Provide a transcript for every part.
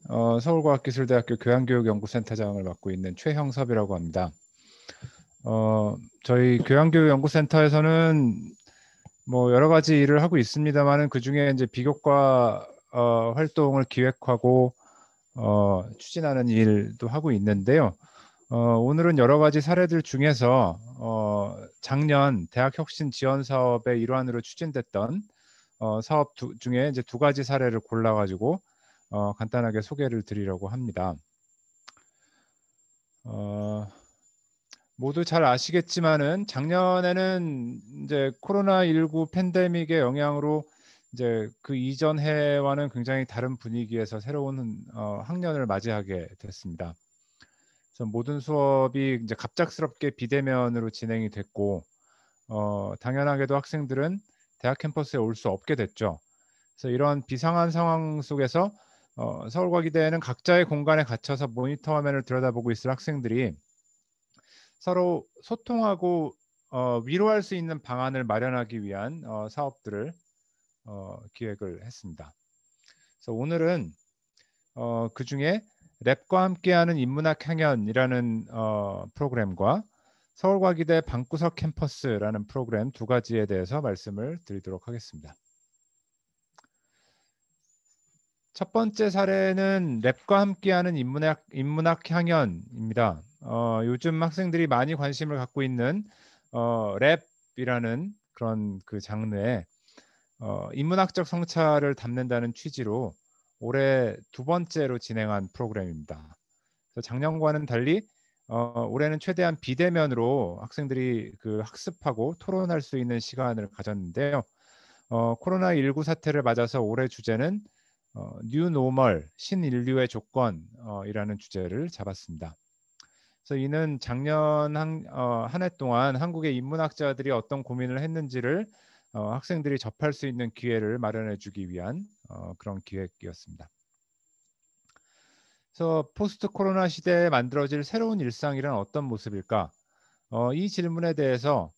서울과학기술대학교 교양교육연구센터장을 맡고 있는 최형섭이라고 합니다. 저희 교양교육연구센터에서는 뭐 여러 가지 일을 하고 있습니다만은 그 중에 이제 비교과 활동을 기획하고 추진하는 일도 하고 있는데요. 오늘은 여러 가지 사례들 중에서 작년 대학혁신 지원 사업의 일환으로 추진됐던 사업 중에 이제 두 가지 사례를 골라가지고 간단하게 소개를 드리려고 합니다. 모두 잘 아시겠지만은 작년에는 이제 코로나19 팬데믹의 영향으로 이제 그 이전 해와는 굉장히 다른 분위기에서 새로운 학년을 맞이하게 됐습니다. 그래서 모든 수업이 이제 갑작스럽게 비대면으로 진행이 됐고 당연하게도 학생들은 대학 캠퍼스에 올 수 없게 됐죠. 그래서 이런 비상한 상황 속에서 서울과기대에는 각자의 공간에 갇혀서 모니터 화면을 들여다보고 있을 학생들이 서로 소통하고 위로할 수 있는 방안을 마련하기 위한 사업들을 기획을 했습니다. 그래서 오늘은 그 중에 랩과 함께하는 인문학 향연이라는 프로그램과 서울과기대 방구석 캠퍼스라는 프로그램 두 가지에 대해서 말씀을 드리도록 하겠습니다. 첫 번째 사례는 랩과 함께하는 인문학 향연입니다. 요즘 학생들이 많이 관심을 갖고 있는 랩이라는 그런 그 장르에 인문학적 성찰을 담는다는 취지로 올해 두 번째로 진행한 프로그램입니다. 그래서 작년과는 달리 올해는 최대한 비대면으로 학생들이 그 학습하고 토론할 수 있는 시간을 가졌는데요. 코로나19 사태를 맞아서 올해 주제는 뉴 노멀 신인류의 조건이라는 주제를 잡았습니다. 그래서 이는 작년 한 해 동안 한국의 인문학자들이 어떤 고민을 했는지를 학생들이 접할 수 있는 기회를 마련해 주기 위한 그런 기획이었습니다. 그래서 포스트 코로나 시대에 만들어질 새로운 일상이란 어떤 모습일까? 이 질문에 대해서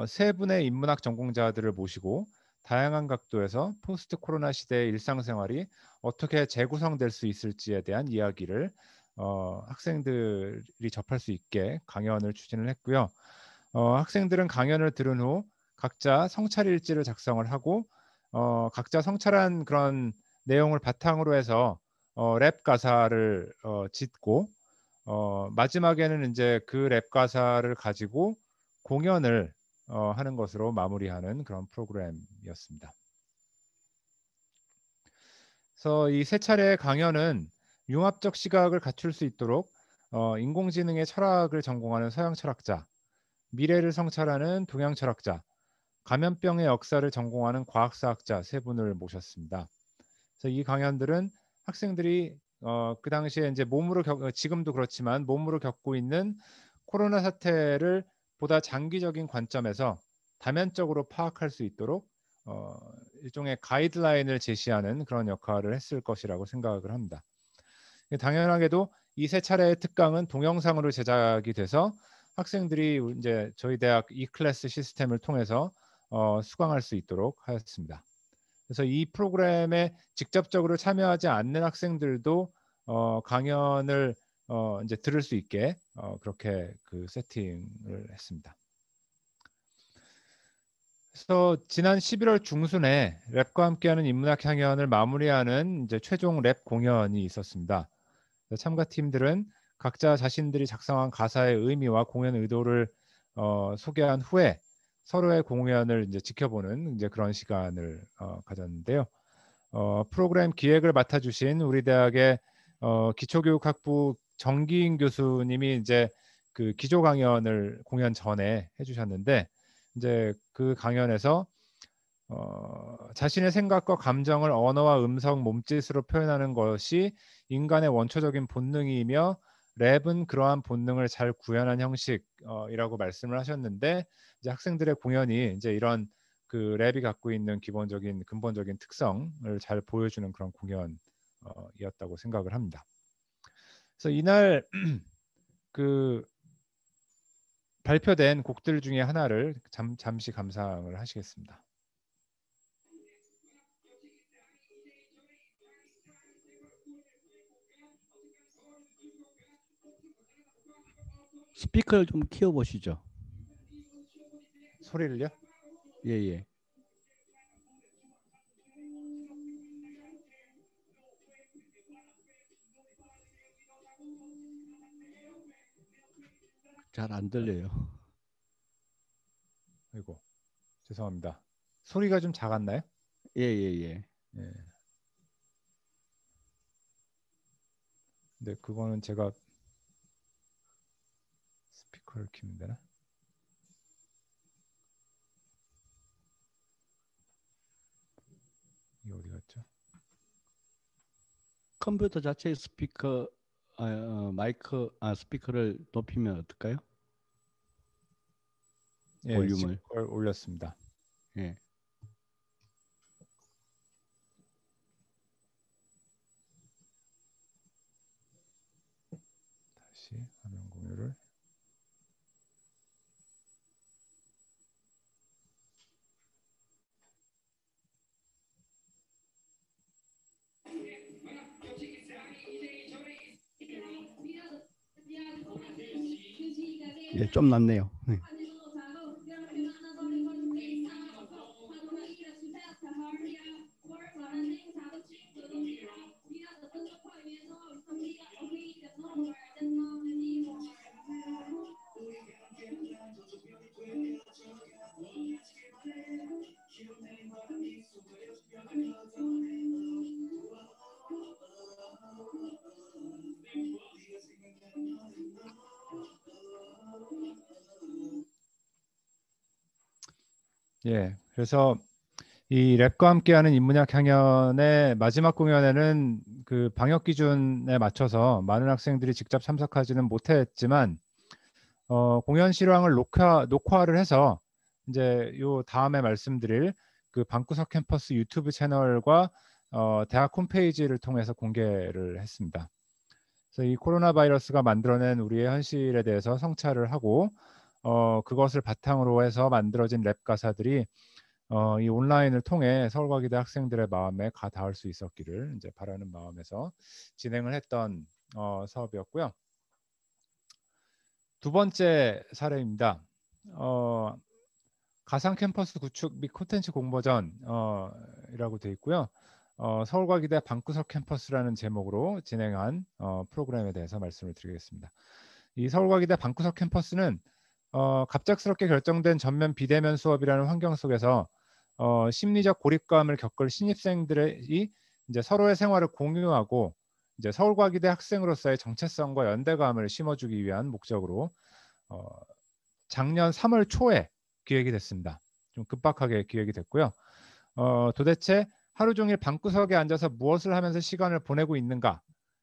세 분의 인문학 전공자들을 모시고 다양한 각도에서 포스트 코로나 시대의 일상생활이 어떻게 재구성될 수 있을지에 대한 이야기를 학생들이 접할 수 있게 강연을 추진을 했고요. 학생들은 강연을 들은 후 각자 성찰일지를 작성을 하고 각자 성찰한 그런 내용을 바탕으로 해서 랩 가사를 짓고 마지막에는 이제 그 랩 가사를 가지고 공연을 하는 것으로 마무리하는 그런 프로그램이었습니다. 그래서 이 세 차례의 강연은 융합적 시각을 갖출 수 있도록 인공지능의 철학을 전공하는 서양 철학자, 미래를 성찰하는 동양 철학자, 감염병의 역사를 전공하는 과학사학자 세 분을 모셨습니다. 그래서 이 강연들은 학생들이 그 당시에 이제 지금도 그렇지만 몸으로 겪고 있는 코로나 사태를 보다 장기적인 관점에서 다면적으로 파악할 수 있도록 일종의 가이드라인을 제시하는 그런 역할을 했을 것이라고 생각을 합니다. 당연하게도 이 세 차례의 특강은 동영상으로 제작이 돼서 학생들이 이제 저희 대학 e클래스 시스템을 통해서 수강할 수 있도록 하였습니다. 그래서 이 프로그램에 직접적으로 참여하지 않는 학생들도 강연을 이제 들을 수 있게 그렇게 그 세팅을 했습니다. 그래서 지난 11월 중순에 랩과 함께하는 인문학 향연을 마무리하는 이제 최종 랩 공연이 있었습니다. 참가팀들은 각자 자신들이 작성한 가사의 의미와 공연 의도를 소개한 후에 서로의 공연을 이제 지켜보는 이제 그런 시간을 가졌는데요. 프로그램 기획을 맡아주신 우리 대학의 기초교육학부 정기인 교수님이 이제 그 기조 강연을 공연 전에 해주셨는데 이제 그 강연에서 자신의 생각과 감정을 언어와 음성, 몸짓으로 표현하는 것이 인간의 원초적인 본능이며 랩은 그러한 본능을 잘 구현한 형식이라고 말씀을 하셨는데 이제 학생들의 공연이 이제 이런 그 랩이 갖고 있는 기본적인 근본적인 특성을 잘 보여주는 그런 공연이었다고 생각을 합니다. 그래서 이날 그 발표된 곡들 중에 하나를 잠시 감상을 하시겠습니다. 스피커를 좀 키워 보시죠. 소리를요? 예, 예. 잘 안 들려요. 아이고, 죄송합니다. 소리가 좀 작았나요? 예, 예, 예. 예. 네, 그거는 제가 스피커를 키면 되나? 이게 어디 갔죠? 컴퓨터 자체의 스피커 마이크 스피커를 높이면 어떨까요? 예, 지금 볼륨을. 그걸 올렸습니다. 예. 다시 화면 공유를. 예, 좀 낫네요. 네. 예, 그래서 이 랩과 함께하는 인문학 향연의 마지막 공연에는 그 방역 기준에 맞춰서 많은 학생들이 직접 참석하지는 못했지만 공연 실황을 녹화를 해서 이제 요 다음에 말씀드릴 그 방구석 캠퍼스 유튜브 채널과 대학 홈페이지를 통해서 공개를 했습니다. 그래서 이 코로나 바이러스가 만들어낸 우리의 현실에 대해서 성찰을 하고 그것을 바탕으로 해서 만들어진 랩 가사들이 이 온라인을 통해 서울과기대 학생들의 마음에 가 닿을 수 있었기를 이제 바라는 마음에서 진행을 했던 사업이었고요. 두 번째 사례입니다. 가상 캠퍼스 구축 및 콘텐츠 공모전이라고 되어 있고요. 서울과기대 방구석 캠퍼스라는 제목으로 진행한 프로그램에 대해서 말씀을 드리겠습니다. 이 서울과기대 방구석 캠퍼스는 갑작스럽게 결정된 전면 비대면 수업이라는 환경 속에서 심리적 고립감을 겪을 신입생들이 이제 서로의 생활을 공유하고 이제 서울과기대 학생으로서의 정체성과 연대감을 심어주기 위한 목적으로 작년 3월 초에 기획이 됐습니다. 좀 급박하게 기획이 됐고요. 도대체 하루 종일 방구석에 앉아서 무엇을 하면서 시간을 보내고 있는가?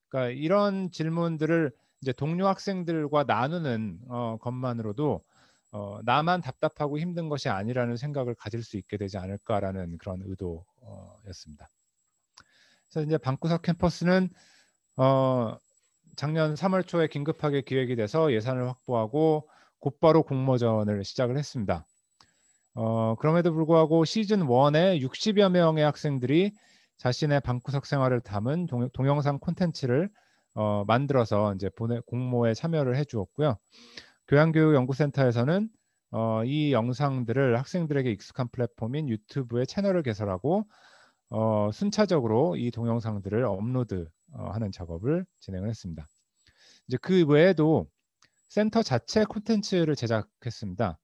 그러니까 이런 질문들을 이제 동료 학생들과 나누는 것만으로도 나만 답답하고 힘든 것이 아니라는 생각을 가질 수 있게 되지 않을까라는 그런 의도였습니다. 그래서 이제 방구석 캠퍼스는 작년 3월 초에 긴급하게 기획이 돼서 예산을 확보하고 곧바로 공모전을 시작을 했습니다. 그럼에도 불구하고 시즌 1에 60여 명의 학생들이 자신의 방구석 생활을 담은 동영상 콘텐츠를 만들어서 이제 공모에 참여를 해주었고요. 교양교육연구센터에서는 이 영상들을 학생들에게 익숙한 플랫폼인 유튜브에 채널을 개설하고 순차적으로 이 동영상들을 업로드하는 작업을 진행을 했습니다. 이제 그 외에도 센터 자체 콘텐츠를 제작했습니다.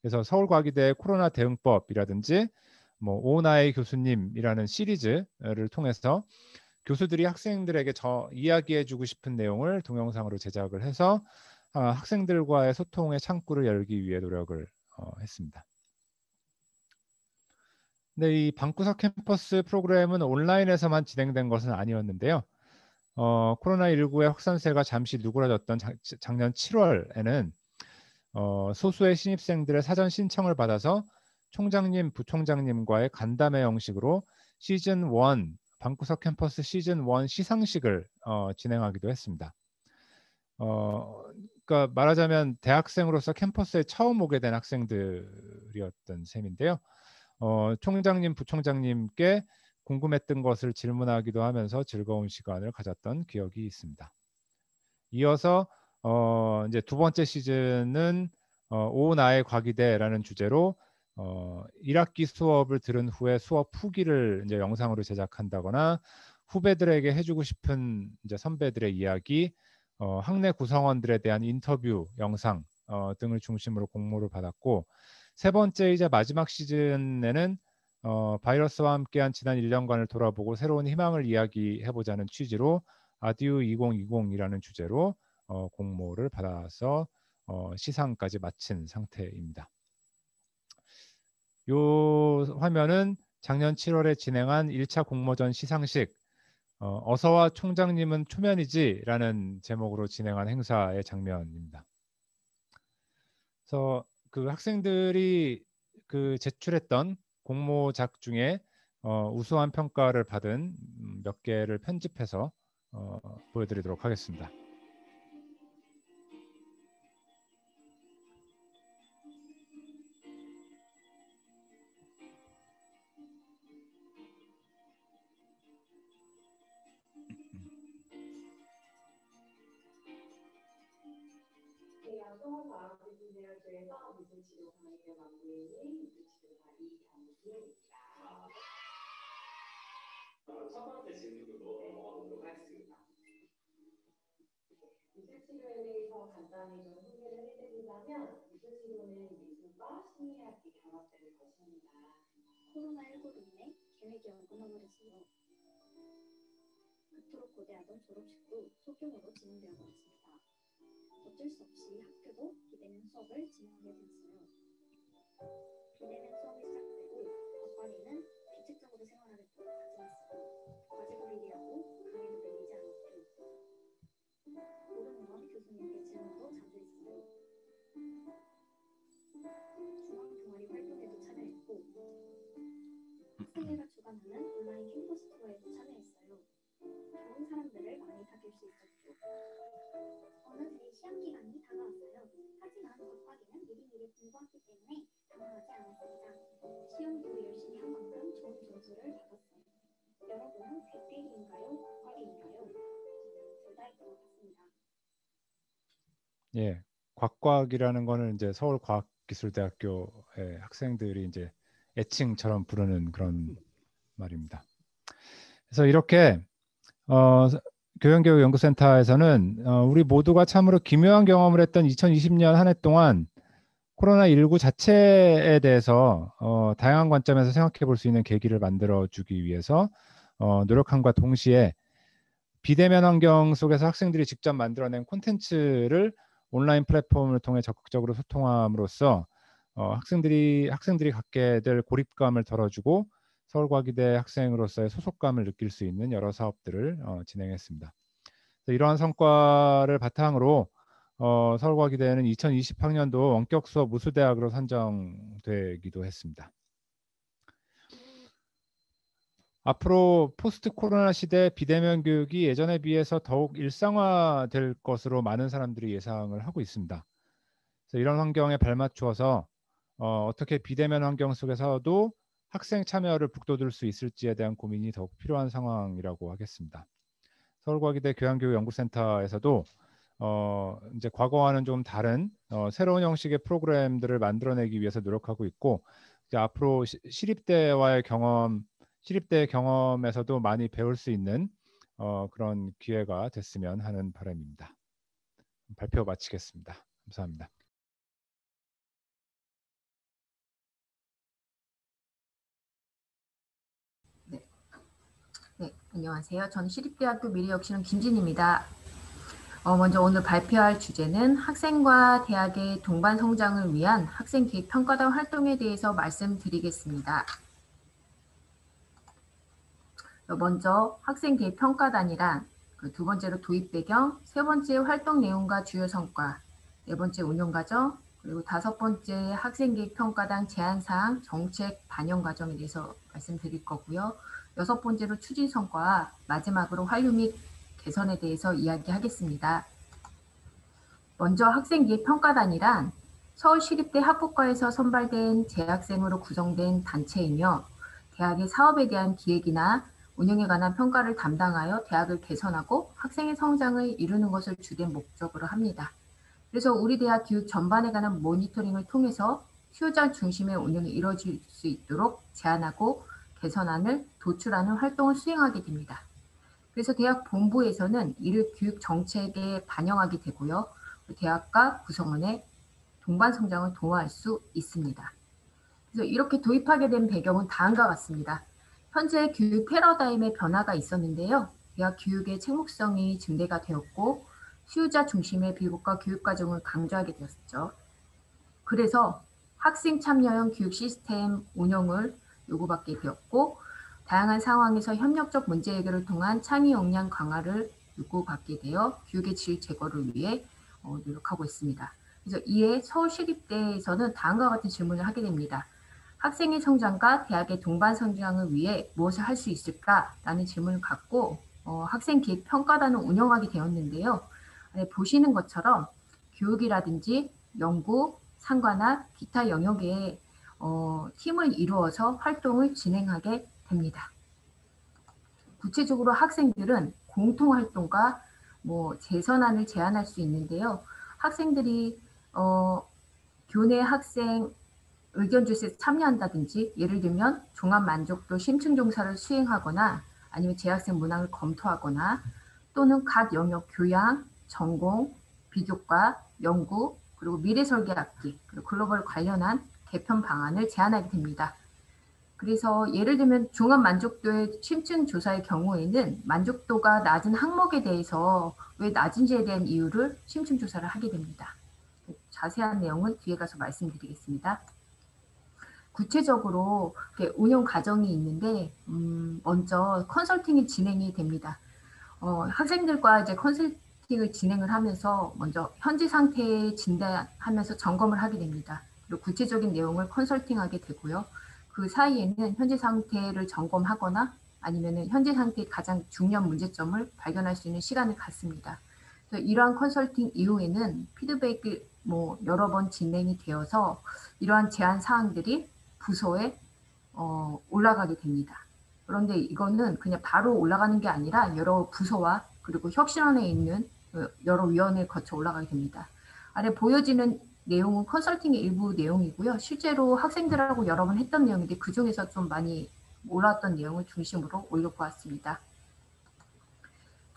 그래서 서울과기대 코로나 대응법이라든지 뭐 오나의 교수님이라는 시리즈를 통해서 교수들이 학생들에게 이야기해주고 싶은 내용을 동영상으로 제작을 해서 학생들과의 소통의 창구를 열기 위해 노력을 했습니다. 근데 이 방구석 캠퍼스 프로그램은 온라인에서만 진행된 것은 아니었는데요. 코로나19의 확산세가 잠시 누그러졌던 작년 7월에는 소수의 신입생들의 사전 신청을 받아서 총장님, 부총장님과의 간담회 형식으로 시즌 1 방구석 캠퍼스 시즌 1 시상식을 진행하기도 했습니다. 그러니까 말하자면 대학생으로서 캠퍼스에 처음 오게 된 학생들이었던 셈인데요. 총장님, 부총장님께 궁금했던 것을 질문하기도 하면서 즐거운 시간을 가졌던 기억이 있습니다. 이어서 이제 두 번째 시즌은 오 나의 과기대라는 주제로 1학기 수업을 들은 후에 수업 후기를 이제 영상으로 제작한다거나 후배들에게 해주고 싶은 이제 선배들의 이야기, 학내 구성원들에 대한 인터뷰 영상 등을 중심으로 공모를 받았고, 세 번째 이제 마지막 시즌에는 바이러스와 함께한 지난 1년간을 돌아보고 새로운 희망을 이야기해보자는 취지로 아듀 2020이라는 주제로 공모를 받아서 시상까지 마친 상태입니다. 요 화면은 작년 7월에 진행한 1차 공모전 시상식 어서와 총장님은 초면이지 라는 제목으로 진행한 행사의 장면입니다. 그래서 그 학생들이 그 제출했던 공모작 중에 우수한 평가를 받은 몇 개를 편집해서 보여드리도록 하겠습니다. 대학교에서 미술치료 강의를 맡고 있는 미술치료사 이경수입니다. 첫 번째 질문으로 넘어가도록 하겠습니다. 미술치료에 대해서 간단히 좀 소개를 해드리자면 미술치료는 미술과 심리학이 결합되는 것입니다. 코로나19로 인해 계획이 끊어버렸으며 그토록 고대하던 졸업식도 소규모로 진행되고 있습니다. 어쩔 수 없이 학교도 비대면 수업을 진행하게 됐어요. 비대면 수업이 시작되고 학과에는 규칙적으로 생활하겠다고 다짐했어요. 과제도 미리 하고 강의도 밀리지 않았고 모르는 건 교수님께 질문도 자주 했어요. 중앙 동아리 활동에도 참여했고 학생회가 주관하는 온라인 캠퍼스 투어에도 참여했어요. 좋은 사람들을 많이 사귈 수 있었죠. 어느새 시험 기간이 다가왔어요. 하지만 과학과기는 미리미리 공부했기 때문에 당황하지 않았습니다. 시험도 열심히 한 만큼 좋은 점수를 받았어요. 여러분은 궤대리인가요? 과학과기인가요? 둘 다일 것 같습니다. 예, 곽과학이라는 거는 이제 서울과학기술대학교의 학생들이 이제 애칭처럼 부르는 그런 말입니다. 그래서 이렇게 교양교육연구센터에서는 우리 모두가 참으로 기묘한 경험을 했던 2020년 한 해 동안 코로나19 자체에 대해서 다양한 관점에서 생각해 볼 수 있는 계기를 만들어 주기 위해서 노력함과 동시에 비대면 환경 속에서 학생들이 직접 만들어낸 콘텐츠를 온라인 플랫폼을 통해 적극적으로 소통함으로써 학생들이 갖게 될 고립감을 덜어주고 서울과기대 학생으로서의 소속감을 느낄 수 있는 여러 사업들을 진행했습니다. 이러한 성과를 바탕으로 서울과기대는 2020학년도 원격 수업 우수대학으로 선정되기도 했습니다. 앞으로 포스트 코로나 시대 비대면 교육이 예전에 비해서 더욱 일상화될 것으로 많은 사람들이 예상을 하고 있습니다. 그래서 이런 환경에 발맞추어서 어떻게 비대면 환경 속에서도 학생 참여를 북돋을 수 있을지에 대한 고민이 더욱 필요한 상황이라고 하겠습니다. 서울과기대 교양교육연구센터에서도 이제 과거와는 좀 다른 새로운 형식의 프로그램들을 만들어내기 위해서 노력하고 있고, 이제 앞으로 시립대와의 시립대 경험에서도 많이 배울 수 있는 그런 기회가 됐으면 하는 바람입니다. 발표 마치겠습니다. 감사합니다. 네, 안녕하세요. 저는 시립대학교 미래혁신원 김진입니다. 먼저 오늘 발표할 주제는 학생과 대학의 동반 성장을 위한 학생 개입 평가단 활동에 대해서 말씀드리겠습니다. 먼저 학생 개입 평가단이란 두 번째로 도입 배경, 세 번째 활동 내용과 주요 성과, 네 번째 운영 과정, 그리고 다섯 번째 학생 개입 평가단 제안 사항, 정책 반영 과정에 대해서 말씀드릴 거고요. 여섯 번째로 추진 성과와 마지막으로 활용 및 개선에 대해서 이야기하겠습니다. 먼저 학생 개입 평가단이란 서울시립대 학부과에서 선발된 재학생으로 구성된 단체이며 대학의 사업에 대한 기획이나 운영에 관한 평가를 담당하여 대학을 개선하고 학생의 성장을 이루는 것을 주된 목적으로 합니다. 그래서 우리 대학 교육 전반에 관한 모니터링을 통해서 수요자 중심의 운영이 이루어질 수 있도록 제안하고 개선안을 도출하는 활동을 수행하게 됩니다. 그래서 대학 본부에서는 이를 교육 정책에 반영하게 되고요. 대학과 구성원의 동반 성장을 도모할 수 있습니다. 그래서 이렇게 도입하게 된 배경은 다음과 같습니다. 현재 교육 패러다임의 변화가 있었는데요. 대학 교육의 책무성이 증대가 되었고 수요자 중심의 비교과 교육과정을 강조하게 되었죠. 그래서 학생 참여형 교육 시스템 운영을 요구받게 되었고 다양한 상황에서 협력적 문제 해결을 통한 참여 역량 강화를 요구받게 되어 교육의 질 제고를 위해 노력하고 있습니다. 그래서 이에 서울시립대에서는 다음과 같은 질문을 하게 됩니다. 학생의 성장과 대학의 동반 성장을 위해 무엇을 할 수 있을까라는 질문을 갖고 학생 기획 평가단을 운영하게 되었는데요. 보시는 것처럼 교육이라든지 연구, 상관학, 기타 영역에 팀을 이루어서 활동을 진행하게 됩니다. 구체적으로 학생들은 공통활동과 재선안을 제안할 수 있는데요. 학생들이 교내 학생 의견 주세에 참여한다든지 예를 들면 종합만족도 심층조사를 수행하거나 아니면 재학생 문항을 검토하거나 또는 각 영역 교양, 전공, 비교과, 연구, 그리고 미래설계학기, 그리고 글로벌 관련한 개편 방안을 제안하게 됩니다. 그래서 예를 들면 종합만족도의 심층조사의 경우에는 만족도가 낮은 항목에 대해서 왜 낮은지에 대한 이유를 심층조사를 하게 됩니다. 자세한 내용은 뒤에 가서 말씀드리겠습니다. 구체적으로 운영 과정이 있는데 먼저 컨설팅이 진행이 됩니다. 학생들과 이제 컨설팅을 진행을 하면서 먼저 현재 상태에 진단하면서 점검을 하게 됩니다. 그리고 구체적인 내용을 컨설팅하게 되고요. 그 사이에는 현재 상태를 점검하거나 아니면 현재 상태의 가장 중요한 문제점을 발견할 수 있는 시간을 갖습니다. 그래서 이러한 컨설팅 이후에는 피드백이 여러 번 진행이 되어서 이러한 제안 사항들이 부서에 올라가게 됩니다. 그런데 이거는 그냥 바로 올라가는 게 아니라 여러 부서와 그리고 혁신원에 있는 여러 위원회를 거쳐 올라가게 됩니다. 아래 보여지는 내용은 컨설팅의 일부 내용이고요. 실제로 학생들하고 여러 번 했던 내용인데 그중에서 좀 많이 올라왔던 내용을 중심으로 올려보았습니다.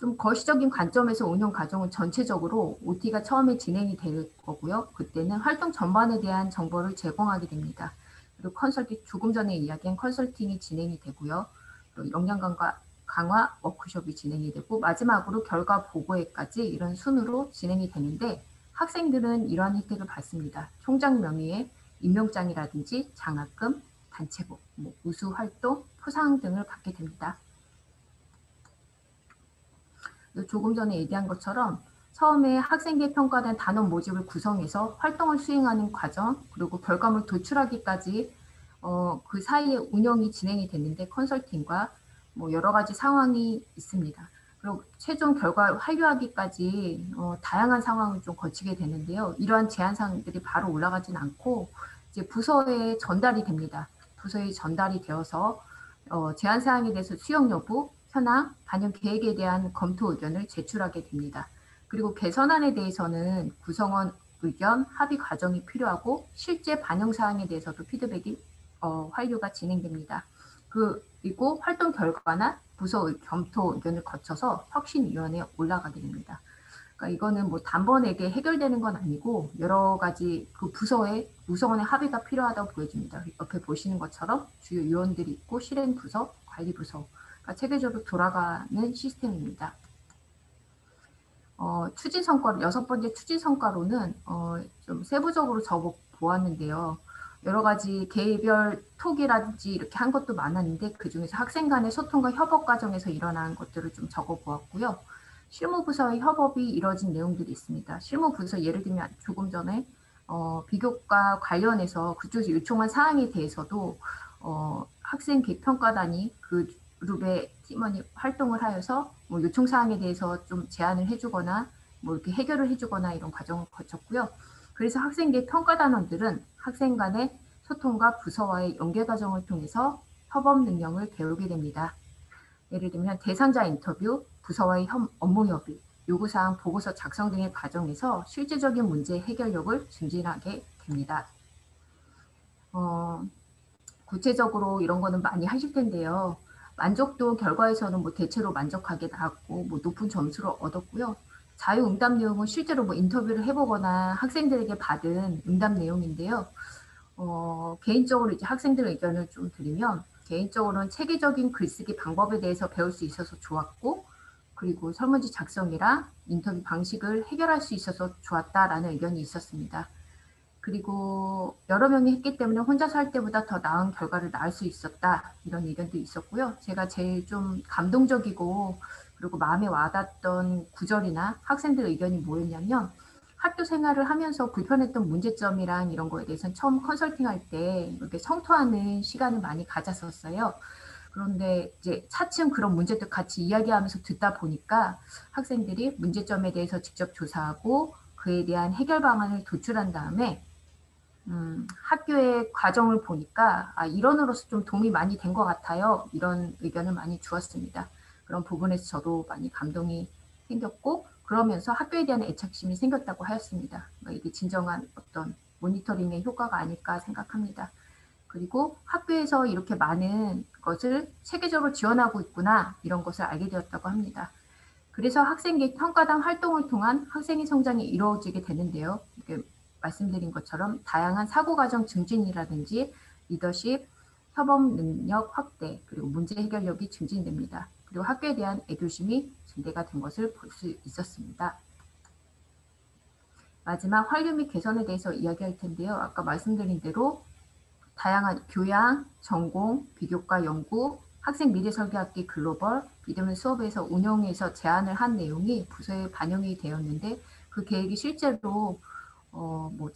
좀 거시적인 관점에서 운영 과정은 전체적으로 OT가 처음에 진행이 될 거고요. 그때는 활동 전반에 대한 정보를 제공하게 됩니다. 그리고 컨설팅, 조금 전에 이야기한 컨설팅이 진행이 되고요. 그리고 역량 강화 워크숍이 진행이 되고 마지막으로 결과 보고회까지 이런 순으로 진행이 되는데 학생들은 이러한 혜택을 받습니다. 총장 명의의 임명장이라든지 장학금, 단체복, 우수활동, 포상 등을 받게 됩니다. 조금 전에 얘기한 것처럼 처음에 학생계 평가된 단원 모집을 구성해서 활동을 수행하는 과정 그리고 결과물 도출하기까지 그 사이에 운영이 진행이 됐는데 컨설팅과 여러 가지 상황이 있습니다. 그리고 최종 결과 완료하기까지 다양한 상황을 좀 거치게 되는데요. 이러한 제안 사항들이 바로 올라가진 않고 이제 부서에 전달이 됩니다. 부서에 전달이 되어서 제안 사항에 대해서 수용 여부, 현황, 반영 계획에 대한 검토 의견을 제출하게 됩니다. 그리고 개선안에 대해서는 구성원 의견, 합의 과정이 필요하고 실제 반영 사항에 대해서도 피드백이 완료가 진행됩니다. 그리고 활동 결과나 부서 검토 의견을 거쳐서 혁신위원회에 올라가게 됩니다. 그러니까 이거는 단번에 해결되는 건 아니고 여러 가지 그 부서의 구성원의 합의가 필요하다고 보여집니다. 옆에 보시는 것처럼 주요 위원들이 있고 실행부서, 관리부서 체계적으로 돌아가는 시스템입니다. 추진 성과로 6번째 추진 성과로는 좀 세부적으로 적어 보았는데요. 여러 가지 개별 톡이라든지 이렇게 한 것도 많았는데 그 중에서 학생 간의 소통과 협업 과정에서 일어난 것들을 좀 적어 보았고요. 실무부서의 협업이 이루어진 내용들이 있습니다. 실무부서 예를 들면 조금 전에 비교과 관련해서 그쪽에서 요청한 사항에 대해서도 학생 개평가단이 그 그룹의 팀원이 활동을 하여서 요청 사항에 대해서 좀 제안을 해주거나 이렇게 해결을 해주거나 이런 과정을 거쳤고요. 그래서 학생계 평가단원들은 학생 간의 소통과 부서와의 연계 과정을 통해서 협업 능력을 배우게 됩니다. 예를 들면 대상자 인터뷰, 부서와의 업무 협의, 요구사항 보고서 작성 등의 과정에서 실질적인 문제 해결력을 증진하게 됩니다. 구체적으로 이런 거는 많이 하실 텐데요. 만족도 결과에서는 뭐 대체로 만족하게 나왔고 뭐 높은 점수를 얻었고요. 자유응답 내용은 실제로 뭐 인터뷰를 해보거나 학생들에게 받은 응답 내용인데요. 개인적으로 이제 학생들 의견을 좀 드리면 개인적으로는 체계적인 글쓰기 방법에 대해서 배울 수 있어서 좋았고 그리고 설문지 작성이랑 인터뷰 방식을 해결할 수 있어서 좋았다라는 의견이 있었습니다. 그리고 여러 명이 했기 때문에 혼자서 할 때보다 더 나은 결과를 낳을 수 있었다 이런 의견도 있었고요. 제가 제일 좀 감동적이고 그리고 마음에 와닿았던 구절이나 학생들 의견이 뭐였냐면 학교 생활을 하면서 불편했던 문제점이랑 이런 거에 대해서는 처음 컨설팅할 때 이렇게 성토하는 시간을 많이 가졌었어요. 그런데 이제 차츰 그런 문제들 같이 이야기하면서 듣다 보니까 학생들이 문제점에 대해서 직접 조사하고 그에 대한 해결 방안을 도출한 다음에 학교의 과정을 보니까 일원으로서 좀 도움이 많이 된 것 같아요. 이런 의견을 많이 주었습니다. 그런 부분에서 저도 많이 감동이 생겼고 그러면서 학교에 대한 애착심이 생겼다고 하였습니다. 이게 진정한 어떤 모니터링의 효과가 아닐까 생각합니다. 그리고 학교에서 이렇게 많은 것을 체계적으로 지원하고 있구나 이런 것을 알게 되었다고 합니다. 그래서 학생계 평가단 활동을 통한 학생의 성장이 이루어지게 되는데요. 말씀드린 것처럼 다양한 사고과정 증진이라든지 리더십, 협업 능력 확대, 그리고 문제 해결력이 증진됩니다. 그리고 학교에 대한 애교심이 증대가 된 것을 볼 수 있었습니다. 마지막 활류 및 개선에 대해서 이야기할 텐데요. 아까 말씀드린 대로 다양한 교양, 전공, 비교과 연구, 학생 미래 설계학기 글로벌, 비대면 수업에서 운영해서 제안을 한 내용이 부서에 반영이 되었는데 그 계획이 실제로 뭐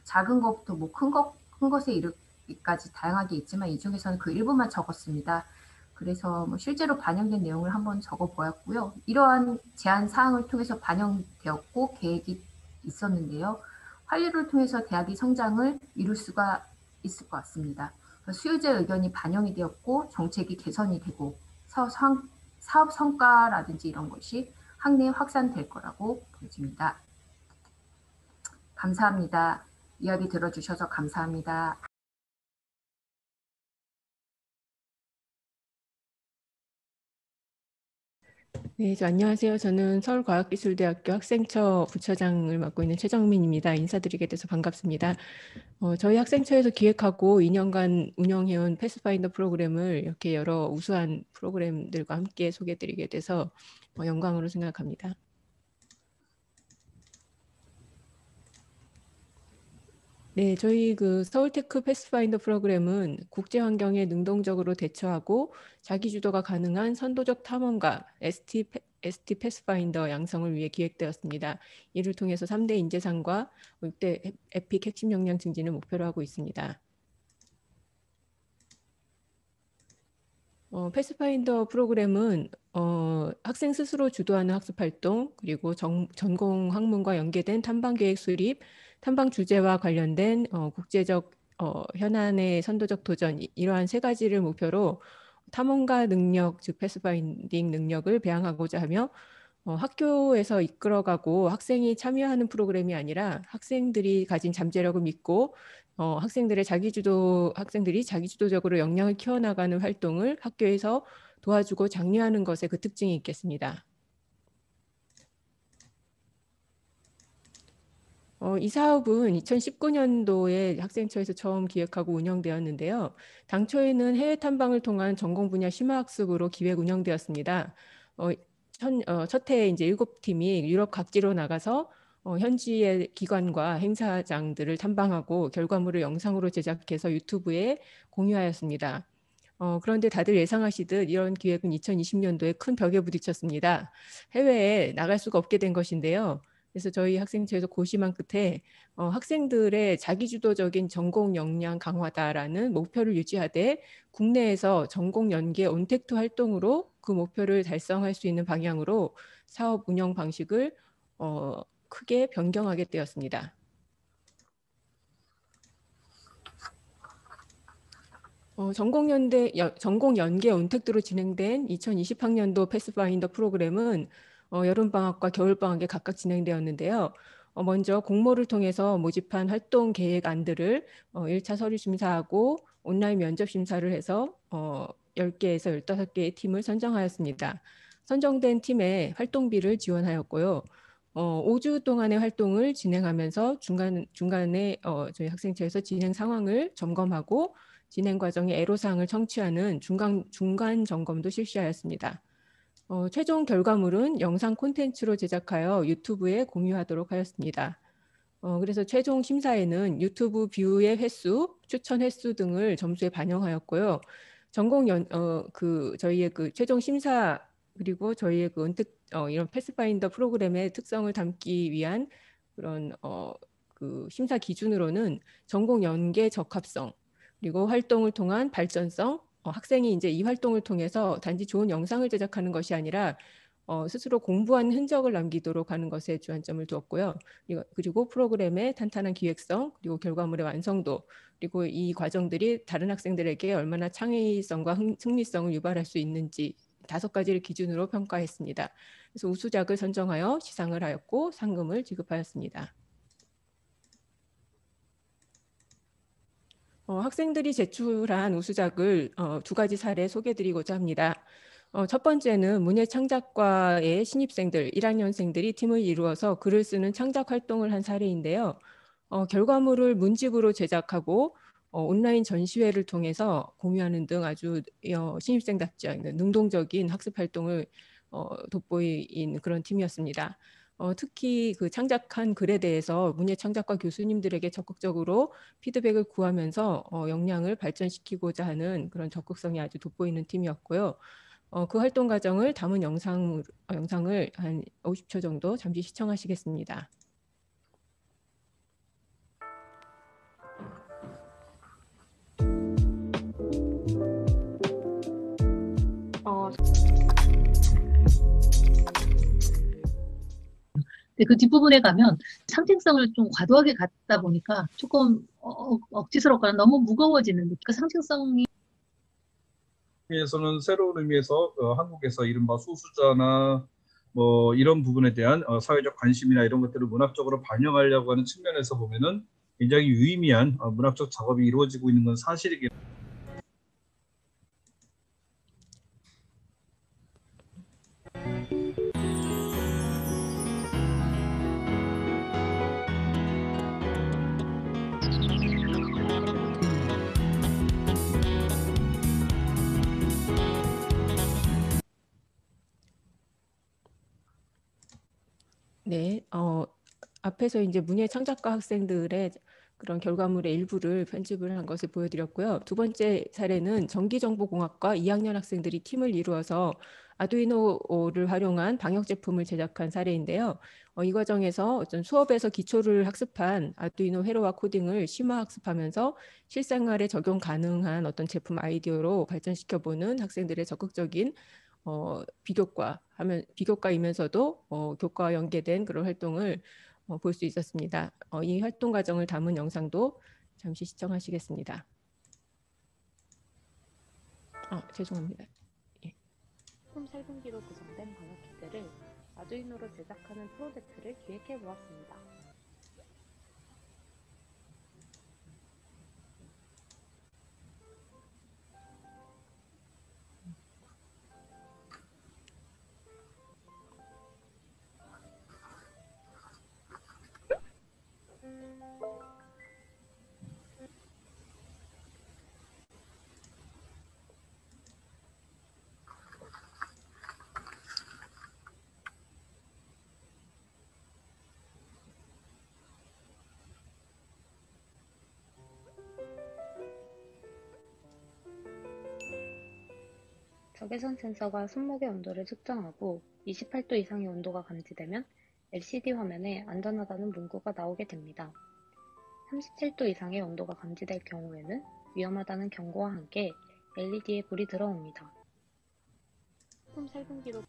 작은 것부터 뭐 큰 것에 이르기까지 다양하게 있지만 이 중에서는 그 일부만 적었습니다. 그래서 뭐 실제로 반영된 내용을 한번 적어 보았고요. 이러한 제안 사항을 통해서 반영되었고 계획이 있었는데요. 활류를 통해서 대학이 성장을 이룰 수가 있을 것 같습니다. 수요자 의견이 반영이 되었고 정책이 개선이 되고 사업 성과라든지 이런 것이 학내에 확산될 거라고 보여집니다. 감사합니다. 이야기 들어주셔서 감사합니다. 네, 안녕하세요. 저는 서울과학기술대학교 학생처 부처장을 맡고 있는 최정민입니다. 인사드리게 돼서 반갑습니다. 저희 학생처에서 기획하고 2년간 운영해온 패스파인더 프로그램을 이렇게 여러 우수한 프로그램들과 함께 소개해드리게 돼서 영광으로 생각합니다. 네, 저희 그 서울테크 패스파인더 프로그램은 국제 환경에 능동적으로 대처하고 자기 주도가 가능한 선도적 탐험가 ST 패스파인더 양성을 위해 기획되었습니다. 이를 통해서 3대 인재상과 6대 에픽 핵심 역량 증진을 목표로 하고 있습니다. 패스파인더 프로그램은 학생 스스로 주도하는 학습 활동, 그리고 전공 학문과 연계된 탐방 계획 수립, 탐방 주제와 관련된 국제적 현안의 선도적 도전, 이러한 세 가지를 목표로 탐험가 능력, 즉 패스파인딩 능력을 배양하고자 하며 학교에서 이끌어가고 학생이 참여하는 프로그램이 아니라 학생들이 가진 잠재력을 믿고 학생들이 자기주도적으로 역량을 키워나가는 활동을 학교에서 도와주고 장려하는 것에 그 특징이 있겠습니다. 이 사업은 2019년도에 학생처에서 처음 기획하고 운영되었는데요. 당초에는 해외 탐방을 통한 전공 분야 심화학습으로 기획 운영되었습니다. 첫 해에 이제 7팀이 유럽 각지로 나가서 현지의 기관과 행사장들을 탐방하고 결과물을 영상으로 제작해서 유튜브에 공유하였습니다. 그런데 다들 예상하시듯 이런 기획은 2020년도에 큰 벽에 부딪혔습니다. 해외에 나갈 수가 없게 된 것인데요. 그래서 저희 학생처에서 고심한 끝에 학생들의 자기주도적인 전공 역량 강화다라는 목표를 유지하되 국내에서 전공 연계 온택트 활동으로 그 목표를 달성할 수 있는 방향으로 사업 운영 방식을 크게 변경하게 되었습니다. 전공 연계 온택트로 진행된 2020학년도 패스파인더 프로그램은 여름방학과 겨울방학에 각각 진행되었는데요. 먼저 공모를 통해서 모집한 활동 계획안들을 1차 서류 심사하고 온라인 면접 심사를 해서 10개에서 15개의 팀을 선정하였습니다. 선정된 팀에 활동비를 지원하였고요. 5주 동안의 활동을 진행하면서 중간에 저희 학생처에서 진행 상황을 점검하고 진행 과정의 애로사항을 청취하는 중간 점검도 실시하였습니다. 최종 결과물은 영상 콘텐츠로 제작하여 유튜브에 공유하도록 하였습니다. 그래서 최종 심사에는 유튜브 뷰의 횟수, 추천 횟수 등을 점수에 반영하였고요. 저희의 그 최종 심사 그리고 저희의 그 이런 패스파인더 프로그램의 특성을 담기 위한 그런 그 심사 기준으로는 전공 연계 적합성 그리고 활동을 통한 발전성, 학생이 이제 이 활동을 통해서 단지 좋은 영상을 제작하는 것이 아니라 스스로 공부한 흔적을 남기도록 하는 것에 주안점을 두었고요. 그리고 프로그램의 탄탄한 기획성, 그리고 결과물의 완성도, 그리고 이 과정들이 다른 학생들에게 얼마나 창의성과 흥미성을 유발할 수 있는지 5가지를 기준으로 평가했습니다. 그래서 우수작을 선정하여 시상을 하였고 상금을 지급하였습니다. 학생들이 제출한 우수작을 2가지 사례 소개드리고자 합니다. 첫 번째는 문예창작과의 신입생들, 1학년생들이 팀을 이루어서 글을 쓰는 창작 활동을 한 사례인데요. 결과물을 문집으로 제작하고 온라인 전시회를 통해서 공유하는 등 아주 신입생답지 않은 능동적인 학습 활동을 돋보인 그런 팀이었습니다. 특히 그 창작한 글에 대해서 문예창작과 교수님들에게 적극적으로 피드백을 구하면서 역량을 발전시키고자 하는 그런 적극성이 아주 돋보이는 팀이었고요. 그 활동 과정을 담은 영상을 한 50초 정도 잠시 시청하시겠습니다. 그 뒷부분에 가면 상징성을 좀 과도하게 갖다 보니까 조금 억지스럽거나 너무 무거워지는 그 상징성이 에서는 새로운 의미에서 한국에서 이른바 소수자나 뭐 이런 부분에 대한 사회적 관심이나 이런 것들을 문학적으로 반영하려고 하는 측면에서 보면은 굉장히 유의미한 문학적 작업이 이루어지고 있는 건 사실이긴. 네, 앞에서 이제 문예창작과 학생들의 그런 결과물의 일부를 편집을 한 것을 보여드렸고요. 2번째 사례는 전기정보공학과 2학년 학생들이 팀을 이루어서 아두이노를 활용한 방역 제품을 제작한 사례인데요. 이 과정에서 어떤 수업에서 기초를 학습한 아두이노 회로와 코딩을 심화 학습하면서 실생활에 적용 가능한 어떤 제품 아이디어로 발전시켜보는 학생들의 적극적인 비교과이면서도 교과와 연계된 그런 활동을 볼 수 있었습니다. 이 활동 과정을 담은 영상도 잠시 시청하시겠습니다. 죄송합니다. 예. 품 살균기로 구성된 방역 키트를 아두이노로 제작하는 프로젝트를 기획해 보았습니다. 적외선 센서가 손목의 온도를 측정하고 28도 이상의 온도가 감지되면 LCD 화면에 안전하다는 문구가 나오게 됩니다. 37도 이상의 온도가 감지될 경우에는 위험하다는 경고와 함께 LED에 불이 들어옵니다. 품 살균기로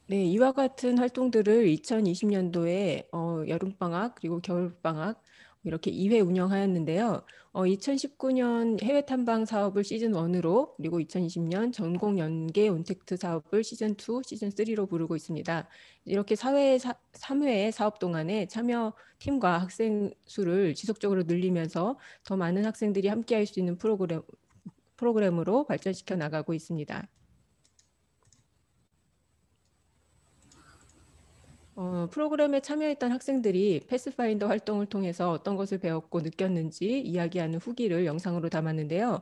네, 이와 같은 활동들을 2020년도에 여름방학 그리고 겨울방학 이렇게 2회 운영하였는데요. 2019년 해외 탐방 사업을 시즌 1으로 그리고 2020년 전공 연계 온택트 사업을 시즌 2, 시즌 3로 부르고 있습니다. 이렇게 3회의 사업 동안에 참여 팀과 학생 수를 지속적으로 늘리면서 더 많은 학생들이 함께할 수 있는 프로그램으로 발전시켜 나가고 있습니다. 프로그램에 참여했던 학생들이 패스파인더 활동을 통해서 어떤 것을 배웠고 느꼈는지 이야기하는 후기를 영상으로 담았는데요.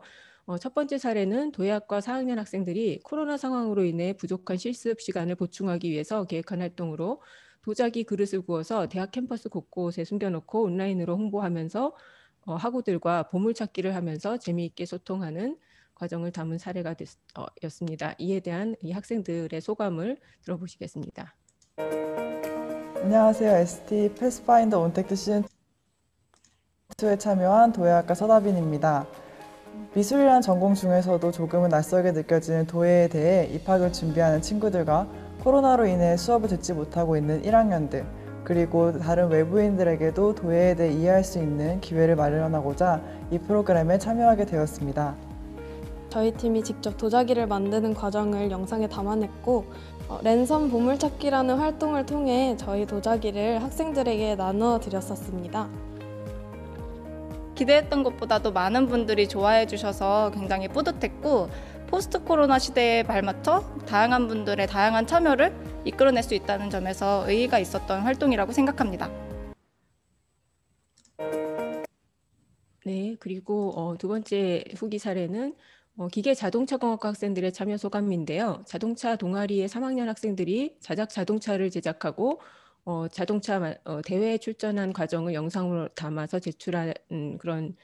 첫 번째 사례는 도예학과 4학년 학생들이 코로나 상황으로 인해 부족한 실습 시간을 보충하기 위해서 계획한 활동으로 도자기 그릇을 구워서 대학 캠퍼스 곳곳에 숨겨놓고 온라인으로 홍보하면서 학우들과 보물찾기를 하면서 재미있게 소통하는 과정을 담은 사례가 였습니다. 이에 대한 이 학생들의 소감을 들어보시겠습니다. 안녕하세요. ST 패스파인더 온택트 시즌 2에 참여한 도예학과 서다빈입니다. 미술이라는 전공 중에서도 조금은 낯설게 느껴지는 도예에 대해 입학을 준비하는 친구들과 코로나로 인해 수업을 듣지 못하고 있는 1학년들, 그리고 다른 외부인들에게도 도예에 대해 이해할 수 있는 기회를 마련하고자 이 프로그램에 참여하게 되었습니다. 저희 팀이 직접 도자기를 만드는 과정을 영상에 담아냈고 랜선 보물찾기라는 활동을 통해 저희 도자기를 학생들에게 나누어 드렸었습니다. 기대했던 것보다도 많은 분들이 좋아해 주셔서 굉장히 뿌듯했고 포스트 코로나 시대에 발맞춰 다양한 분들의 다양한 참여를 이끌어낼 수 있다는 점에서 의의가 있었던 활동이라고 생각합니다. 네, 그리고 두 번째 후기 사례는 기계자동차공학과 학생들의 참여 소감인데요. 자동차 동아리의 3학년 학생들이 자동차를 제작하고 자동차 대회에 출전한 과정을 영상으로 담아서 제출한 그런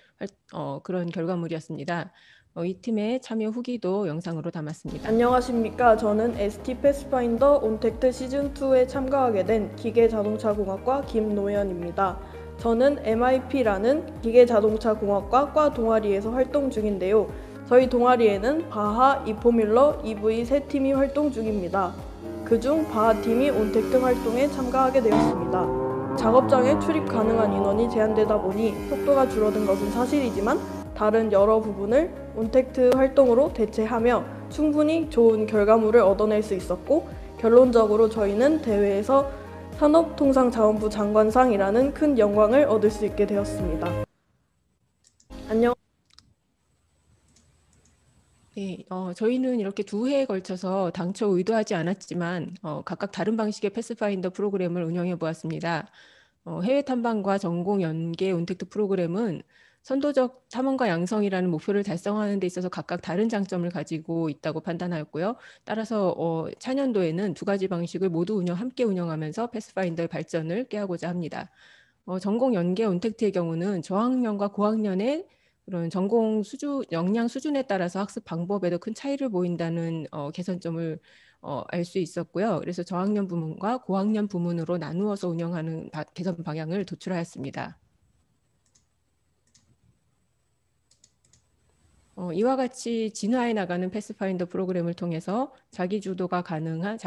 결과물이었습니다. 이 팀의 참여 후기도 영상으로 담았습니다. 안녕하십니까. 저는 ST 패스파인더 온택트 시즌2에 참가하게 된 기계자동차공학과 김노연입니다. 저는 MIP라는 기계자동차공학과 과 동아리에서 활동 중인데요. 저희 동아리에는 바하, 이포뮬러, EV 세 팀이 활동 중입니다. 그중 바하 팀이 온택트 활동에 참가하게 되었습니다. 작업장에 출입 가능한 인원이 제한되다 보니 속도가 줄어든 것은 사실이지만 다른 여러 부분을 온택트 활동으로 대체하며 충분히 좋은 결과물을 얻어낼 수 있었고 결론적으로 저희는 대회에서 산업통상자원부 장관상이라는 큰 영광을 얻을 수 있게 되었습니다. 안녕. 네, 저희는 이렇게 2회에 걸쳐서 당초 의도하지 않았지만 각각 다른 방식의 패스파인더 프로그램을 운영해 보았습니다. 해외 탐방과 전공 연계 온택트 프로그램은 선도적 탐험과 양성이라는 목표를 달성하는 데 있어서 각각 다른 장점을 가지고 있다고 판단하였고요. 따라서 차년도에는 두 가지 방식을 모두 함께 운영하면서 패스파인더의 발전을 꾀하고자 합니다. 전공 연계 온택트의 경우는 저학년과 고학년의 그런 전공 역량 수준에 따라서 학습 방법에도 큰 차이를 보인다는 개선점을 알 수 있었고요. 그래서 저학년 부문과 고학년 부문으로 나누어서 운영하는 개선 방향을 도출하였습니다. 이와 같이 진화해 나가는 패스파인더 프로그램을 통해서 자기주도가 가능한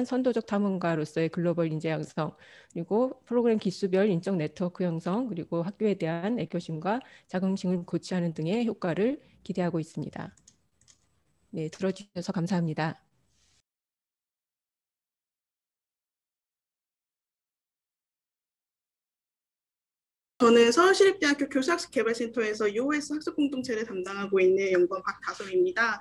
선도적 탐험가로서의 글로벌 인재 양성, 그리고 프로그램 기수별 인적 네트워크 형성, 그리고 학교에 대한 애교심과 자긍심을 고취하는 등의 효과를 기대하고 있습니다. 네, 들어주셔서 감사합니다. 저는 서울시립대학교 교수학습개발센터에서 UOS 학습공동체를 담당하고 있는 연구원 박다솜입니다.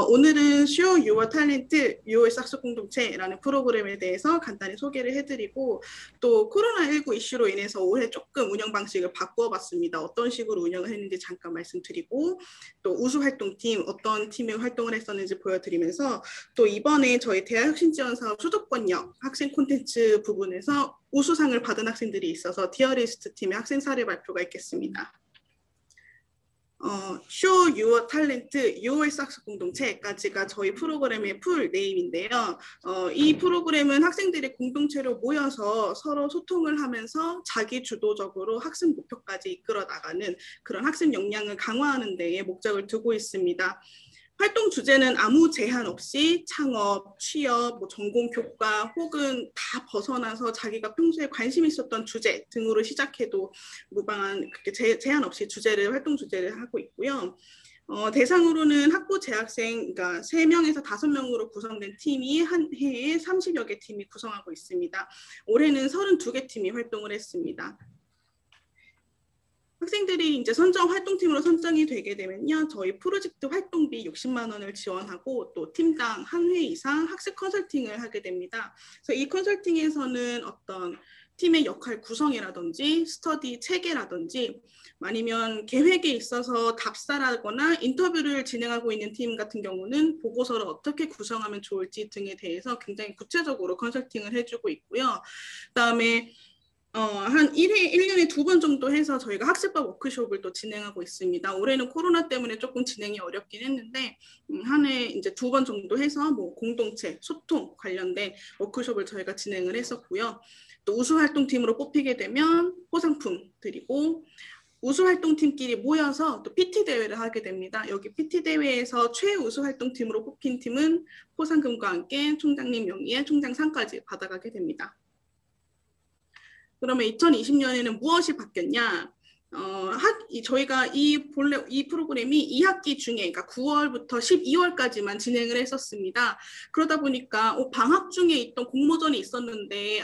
오늘은 Show Your Talent UOS 학습공동체라는 프로그램에 대해서 간단히 소개를 해드리고 또 코로나19 이슈로 인해서 올해 조금 운영 방식을 바꿔봤습니다. 어떤 식으로 운영을 했는지 잠깐 말씀드리고 또 우수활동팀 어떤 팀이 활동을 했었는지 보여드리면서 또 이번에 저희 대학혁신지원사업 수도권역 학생 콘텐츠 부분에서 우수상을 받은 학생들이 있어서 디어리스트 팀의 학생 사례 발표가 있겠습니다. Show Your Talent UOS 학습 공동체까지가 저희 프로그램의 풀 네임인데요. 이 프로그램은 학생들이 공동체로 모여서 서로 소통을 하면서 자기 주도적으로 학습 목표까지 이끌어 나가는 그런 학습 역량을 강화하는 데에 목적을 두고 있습니다. 활동 주제는 아무 제한 없이 창업, 취업, 뭐 전공 교과 혹은 다 벗어나서 자기가 평소에 관심 있었던 주제 등으로 시작해도 무방한 그렇게 제한 없이 활동 주제를 하고 있고요. 대상으로는 학부 재학생, 그러니까 3명에서 5명으로 구성된 팀이 한 해에 30여 개 팀이 구성하고 있습니다. 올해는 32개 팀이 활동을 했습니다. 학생들이 이제 선정 활동팀으로 선정이 되게 되면요, 저희 프로젝트 활동비 60만 원을 지원하고 또 팀당 한 회 이상 학습 컨설팅을 하게 됩니다. 그래서 이 컨설팅에서는 어떤 팀의 역할 구성이라든지 스터디 체계라든지 아니면 계획에 있어서 답사라거나 인터뷰를 진행하고 있는 팀 같은 경우는 보고서를 어떻게 구성하면 좋을지 등에 대해서 굉장히 구체적으로 컨설팅을 해주고 있고요. 그다음에 한 1년에 2번 정도 해서 저희가 학습법 워크숍을 또 진행하고 있습니다. 올해는 코로나 때문에 조금 진행이 어렵긴 했는데 한 해 이제 2번 정도 해서 뭐 공동체, 소통 관련된 워크숍을 저희가 진행을 했었고요. 또 우수활동팀으로 뽑히게 되면 포상품 드리고 우수활동팀끼리 모여서 또 PT 대회를 하게 됩니다. 여기 PT 대회에서 최우수활동팀으로 뽑힌 팀은 포상금과 함께 총장님 명의의 총장상까지 받아가게 됩니다. 그러면 2020년에는 무엇이 바뀌었냐? 저희가 이 프로그램이 2학기 중에, 그러니까 9월부터 12월까지만 진행을 했었습니다. 그러다 보니까 방학 중에 있던 공모전이 있었는데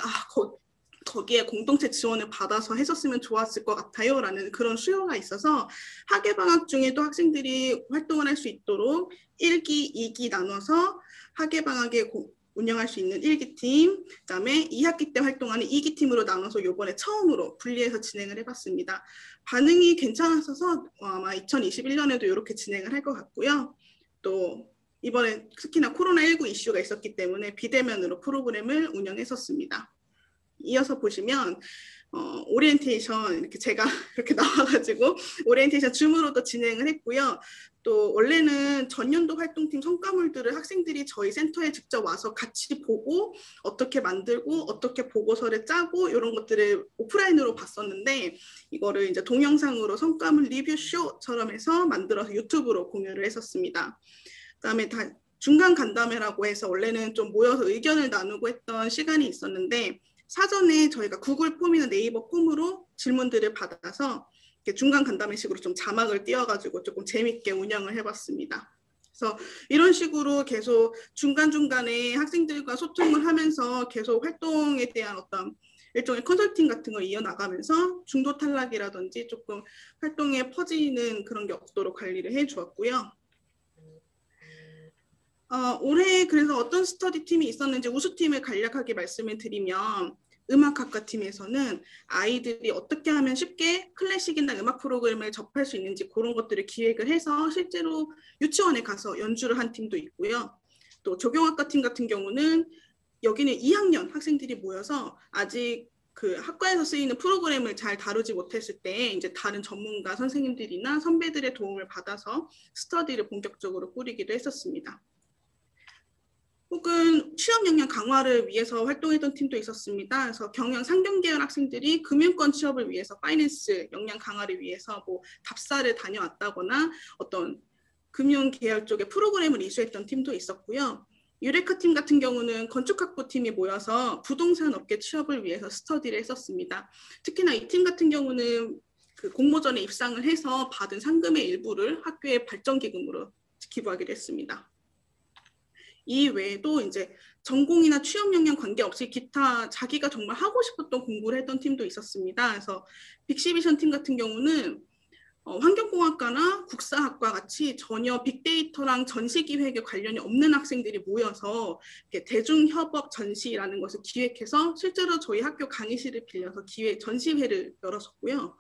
거기에 공동체 지원을 받아서 했었으면 좋았을 것 같아요 라는 그런 수요가 있어서 학예방학 중에도 학생들이 활동을 할 수 있도록 1기, 2기 나눠서 학예방학에 운영할 수 있는 1기 팀, 그다음에 2학기 때 활동하는 2기 팀으로 나눠서 이번에 처음으로 분리해서 진행을 해봤습니다. 반응이 괜찮았어서 아마 2021년에도 이렇게 진행을 할 것 같고요. 또 이번에 특히나 코로나19 이슈가 있었기 때문에 비대면으로 프로그램을 운영했었습니다. 이어서 보시면 오리엔테이션 이렇게 제가 이렇게 나와가지고 오리엔테이션 줌으로도 진행을 했고요. 또 원래는 전년도 활동팀 성과물들을 학생들이 저희 센터에 직접 와서 같이 보고 어떻게 만들고 어떻게 보고서를 짜고 이런 것들을 오프라인으로 봤었는데 이거를 이제 동영상으로 성과물 리뷰 쇼처럼 해서 만들어서 유튜브로 공유를 했었습니다. 그다음에 중간 간담회라고 해서 원래는 좀 모여서 의견을 나누고 했던 시간이 있었는데 사전에 저희가 구글 폼이나 네이버 폼으로 질문들을 받아서 중간 간담회식으로 좀 자막을 띄워가지고 조금 재밌게 운영을 해봤습니다. 그래서 이런 식으로 계속 중간중간에 학생들과 소통을 하면서 계속 활동에 대한 어떤 일종의 컨설팅 같은 걸 이어나가면서 중도 탈락이라든지 조금 활동에 퍼지는 그런 게 없도록 관리를 해주었고요. 올해 그래서 어떤 스터디 팀이 있었는지 우수팀을 간략하게 말씀을 드리면 음악학과 팀에서는 아이들이 어떻게 하면 쉽게 클래식이나 음악 프로그램을 접할 수 있는지 그런 것들을 기획을 해서 실제로 유치원에 가서 연주를 한 팀도 있고요. 또 조경학과 팀 같은 경우는 여기는 2학년 학생들이 모여서 아직 그 학과에서 쓰이는 프로그램을 잘 다루지 못했을 때 이제 다른 전문가 선생님들이나 선배들의 도움을 받아서 스터디를 본격적으로 꾸리기도 했었습니다. 혹은 취업 역량 강화를 위해서 활동했던 팀도 있었습니다. 그래서 경영 상경 계열 학생들이 금융권 취업을 위해서 파이낸스 역량 강화를 위해서 뭐 답사를 다녀왔다거나 어떤 금융 계열 쪽에 프로그램을 이수했던 팀도 있었고요. 유레카 팀 같은 경우는 건축학부 팀이 모여서 부동산 업계 취업을 위해서 스터디를 했었습니다. 특히나 이 팀 같은 경우는 그 공모전에 입상을 해서 받은 상금의 일부를 학교의 발전기금으로 기부하기로 했습니다. 이 외에도 이제 전공이나 취업 역량 관계없이 기타 자기가 정말 하고 싶었던 공부를 했던 팀도 있었습니다. 그래서 빅시비션 팀 같은 경우는 환경공학과나 국사학과 같이 전혀 빅데이터랑 전시기획에 관련이 없는 학생들이 모여서 대중협업 전시라는 것을 기획해서 실제로 저희 학교 강의실을 빌려서 전시회를 열었었고요.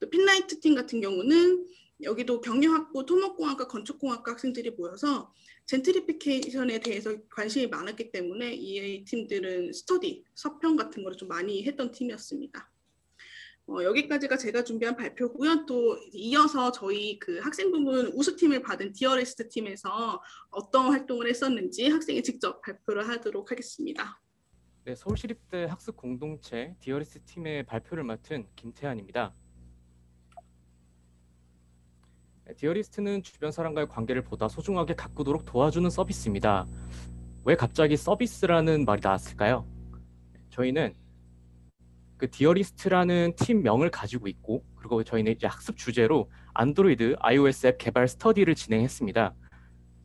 또 핀라이트 팀 같은 경우는 여기도 경영학부, 토목공학과, 건축공학과 학생들이 모여서 젠트리피케이션에 대해서 관심이 많았기 때문에 이 팀들은 스터디, 서평 같은 거를 좀 많이 했던 팀이었습니다. 여기까지가 제가 준비한 발표고요. 또 이어서 저희 그 학생 부문 우수팀을 받은 디어리스트 팀에서 어떤 활동을 했었는지 학생이 직접 발표를 하도록 하겠습니다. 네, 서울시립대 학습공동체 디어리스트 팀의 발표를 맡은 김태환입니다. 디어리스트는 주변 사람과의 관계를 보다 소중하게 가꾸도록 도와주는 서비스입니다. 왜 갑자기 서비스라는 말이 나왔을까요? 저희는 그 디어리스트라는 팀명을 가지고 있고, 그리고 저희는 이제 학습 주제로 안드로이드, iOS 앱 개발 스터디를 진행했습니다.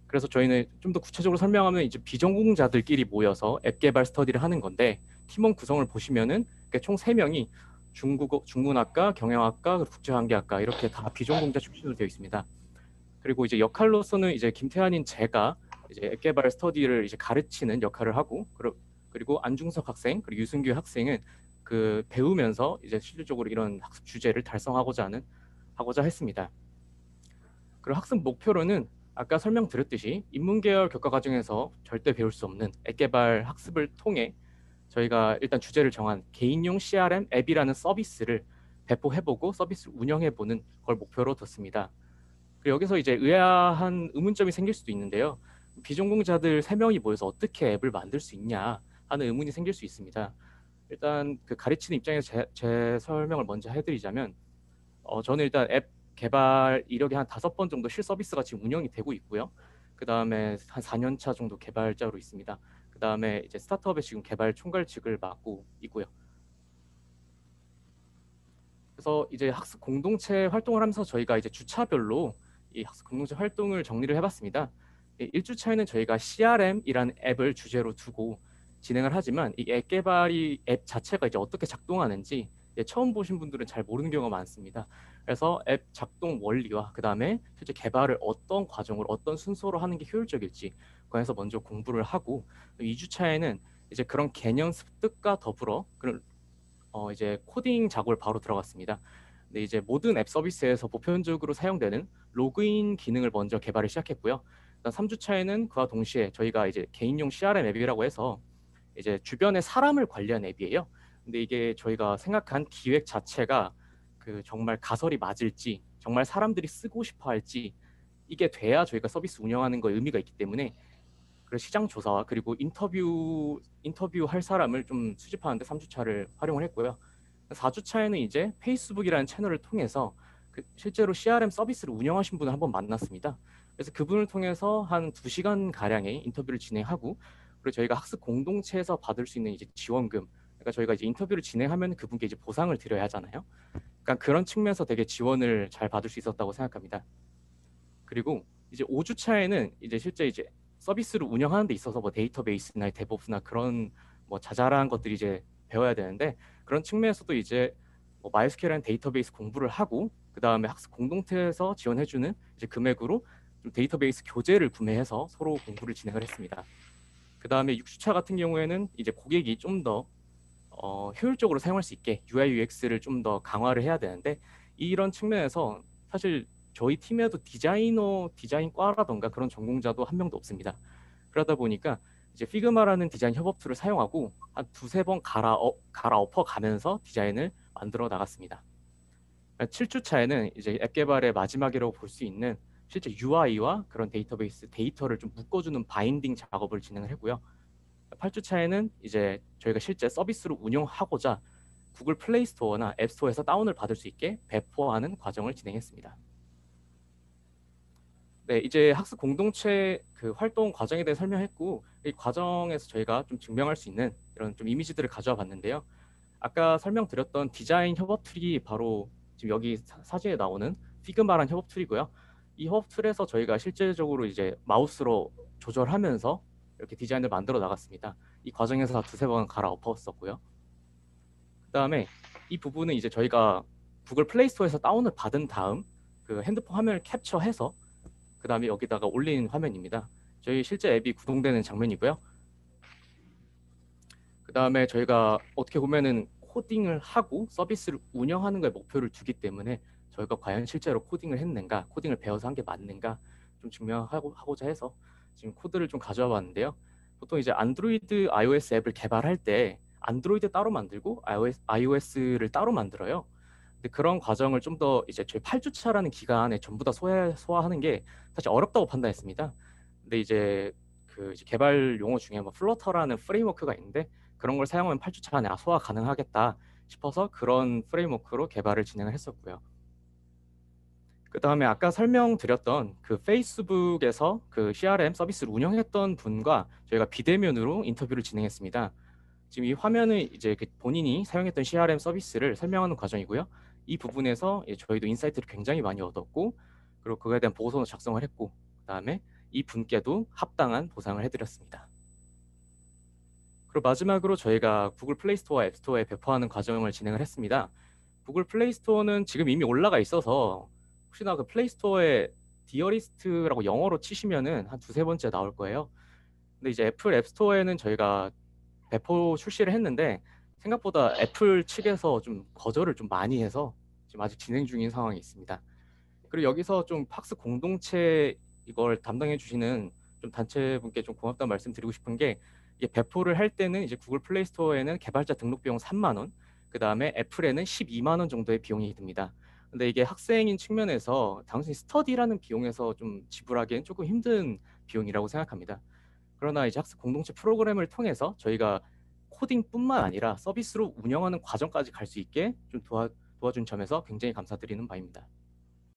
그래서 저희는 좀 더 구체적으로 설명하면 이제 비전공자들끼리 모여서 앱 개발 스터디를 하는 건데, 팀원 구성을 보시면은 총 3명이 중국어, 중문학과, 경영학과, 그리고 국제관계학과 이렇게 다 비전공자 출신으로 되어 있습니다. 그리고 이제 역할로서는 이제 김태환인 제가 이제 앱 개발 스터디를 이제 가르치는 역할을 하고, 그리고 안중석 학생, 그리고 유승규 학생은 그 배우면서 이제 실질적으로 이런 학습 주제를 달성하고자 했습니다. 그리고 학습 목표로는 아까 설명드렸듯이 인문계열 교과 과정에서 절대 배울 수 없는 앱 개발 학습을 통해 저희가 일단 주제를 정한 개인용 CRM 앱이라는 서비스를 배포해보고 서비스를 운영해보는 걸 목표로 뒀습니다. 그리고 여기서 이제 의아한 의문점이 생길 수도 있는데요. 비전공자들 3명이 모여서 어떻게 앱을 만들 수 있냐 하는 의문이 생길 수 있습니다. 일단 그 가르치는 입장에서 제 설명을 먼저 해드리자면, 저는 일단 앱 개발 이력이 한 5번 정도 실서비스가 지금 운영이 되고 있고요. 그 다음에 한 4년 차 정도 개발자로 있습니다. 그 다음에 이제 스타트업의 지금 개발 총괄직을 맡고 있고요. 그래서 이제 학습 공동체 활동을 하면서 저희가 이제 주차별로 이 학습 공동체 활동을 정리를 해봤습니다. 1주차에는 저희가 CRM이라는 앱을 주제로 두고 진행을 하지만 이 앱 개발이 앱 자체가 이제 어떻게 작동하는지 처음 보신 분들은 잘 모르는 경우가 많습니다. 그래서 앱 작동 원리와 그 다음에 실제 개발을 어떤 과정으로 어떤 순서로 하는 게 효율적일지 관해서 먼저 공부를 하고, 2주차에는 이제 그런 개념 습득과 더불어 그런 이제 코딩 작업을 바로 들어갔습니다. 근데 이제 모든 앱 서비스에서 보편적으로 사용되는 로그인 기능을 먼저 개발을 시작했고요. 3주차에는 그와 동시에 저희가 이제 개인용 CRM 앱이라고 해서 이제 주변에 사람을 관리한 앱이에요. 근데 이게 저희가 생각한 기획 자체가 그 정말 가설이 맞을지, 정말 사람들이 쓰고 싶어 할지, 이게 돼야 저희가 서비스 운영하는 거에 의미가 있기 때문에 그 시장 조사와 그리고 인터뷰할 사람을 좀 수집하는데 3주차를 활용을 했고요. 4주차에는 이제 페이스북이라는 채널을 통해서 실제로 CRM 서비스를 운영하신 분을 한번 만났습니다. 그래서 그분을 통해서 한 2시간 가량의 인터뷰를 진행하고, 그리고 저희가 학습 공동체에서 받을 수 있는 이제 지원금, 그러니까 저희가 이제 인터뷰를 진행하면 그분께 이제 보상을 드려야 하잖아요. 그러니까 그런 측면에서 되게 지원을 잘 받을 수 있었다고 생각합니다. 그리고 이제 5주차에는 이제 실제 이제 서비스를 운영하는 데 있어서 뭐 데이터베이스나 데브옵스나 그런 뭐 자잘한 것들이 이제 배워야 되는데, 그런 측면에서도 이제 뭐 MySQL이라는 데이터베이스 공부를 하고, 그 다음에 학습 공동체에서 지원해주는 이제 금액으로 좀 데이터베이스 교재를 구매해서 서로 공부를 진행을 했습니다. 그 다음에 6주차 같은 경우에는 이제 고객이 좀 더 효율적으로 사용할 수 있게 UI, UX를 좀 더 강화를 해야 되는데, 이런 측면에서 사실 저희 팀에도 디자인과라던가 그런 전공자도 한 명도 없습니다. 그러다 보니까 이제 피그마라는 디자인 협업 툴을 사용하고 한 2-3번 갈아엎어 가면서 디자인을 만들어 나갔습니다. 7주차에는 이제 앱 개발의 마지막이라고 볼 수 있는 실제 UI와 그런 데이터베이스 데이터를 좀 묶어주는 바인딩 작업을 진행을 했고요. 8주차에는 이제 저희가 실제 서비스로 운영하고자 구글 플레이 스토어나 앱 스토어에서 다운을 받을 수 있게 배포하는 과정을 진행했습니다. 네, 이제 학습 공동체 그 활동 과정에 대해 설명했고, 이 과정에서 저희가 좀 증명할 수 있는 이런 좀 이미지들을 가져와 봤는데요. 아까 설명드렸던 디자인 협업 툴이 바로 지금 여기 사진에 나오는 피그마라는 협업 툴이고요. 이 협업 툴에서 저희가 실질적으로 이제 마우스로 조절하면서 이렇게 디자인을 만들어 나갔습니다. 이 과정에서 2-3번 갈아엎었었고요. 그 다음에 이 부분은 이제 저희가 구글 플레이 스토어에서 다운을 받은 다음 그 핸드폰 화면을 캡처해서 그 다음에 여기다가 올린 화면입니다. 저희 실제 앱이 구동되는 장면이고요. 그 다음에 저희가 어떻게 보면은 코딩을 하고 서비스를 운영하는 거에 목표를 두기 때문에 저희가 과연 실제로 코딩을 했는가, 코딩을 배워서 한 게 맞는가 좀 증명하고자 해서 지금 코드를 좀 가져와 봤는데요. 보통 이제 안드로이드, iOS 앱을 개발할 때 안드로이드 따로 만들고 iOS를 따로 만들어요. 근데 그런 과정을 좀 더 이제 저희 8주차라는 기간에 전부 다 소화하는 게 사실 어렵다고 판단했습니다. 근데 이제 그 개발 용어 중에 뭐 플러터라는 프레임워크가 있는데, 그런 걸 사용하면 8주차 안에 소화 가능하겠다 싶어서 그런 프레임워크로 개발을 진행을 했었고요. 그다음에 아까 설명드렸던 그 페이스북에서 그 CRM 서비스를 운영했던 분과 저희가 비대면으로 인터뷰를 진행했습니다. 지금 이 화면은 이제 본인이 사용했던 CRM 서비스를 설명하는 과정이고요. 이 부분에서 저희도 인사이트를 굉장히 많이 얻었고, 그리고 그거에 대한 보고서도 작성을 했고, 그다음에 이 분께도 합당한 보상을 해드렸습니다. 그리고 마지막으로 저희가 구글 플레이 스토어와 앱 스토어에 배포하는 과정을 진행을 했습니다. 구글 플레이 스토어는 지금 이미 올라가 있어서 혹시나 그 플레이 스토어에 디어리스트라고 영어로 치시면은 한 두세 번째 나올 거예요. 근데 이제 애플 앱 스토어에는 저희가 배포 출시를 했는데 생각보다 애플 측에서 좀 거절을 좀 많이 해서 지금 아직 진행 중인 상황이 있습니다. 그리고 여기서 좀 팍스 공동체 이걸 담당해 주시는 좀 단체분께 좀 고맙다는 말씀 드리고 싶은 게, 이게 배포를 할 때는 이제 구글 플레이 스토어에는 개발자 등록 비용 3만 원, 그 다음에 애플에는 12만 원 정도의 비용이 듭니다. 근데 이게 학생인 측면에서 단순히 스터디라는 비용에서 좀 지불하기엔 조금 힘든 비용이라고 생각합니다. 그러나 이제 학습 공동체 프로그램을 통해서 저희가 코딩뿐만 아니라 서비스로 운영하는 과정까지 갈 수 있게 좀 도와준 점에서 굉장히 감사드리는 바입니다.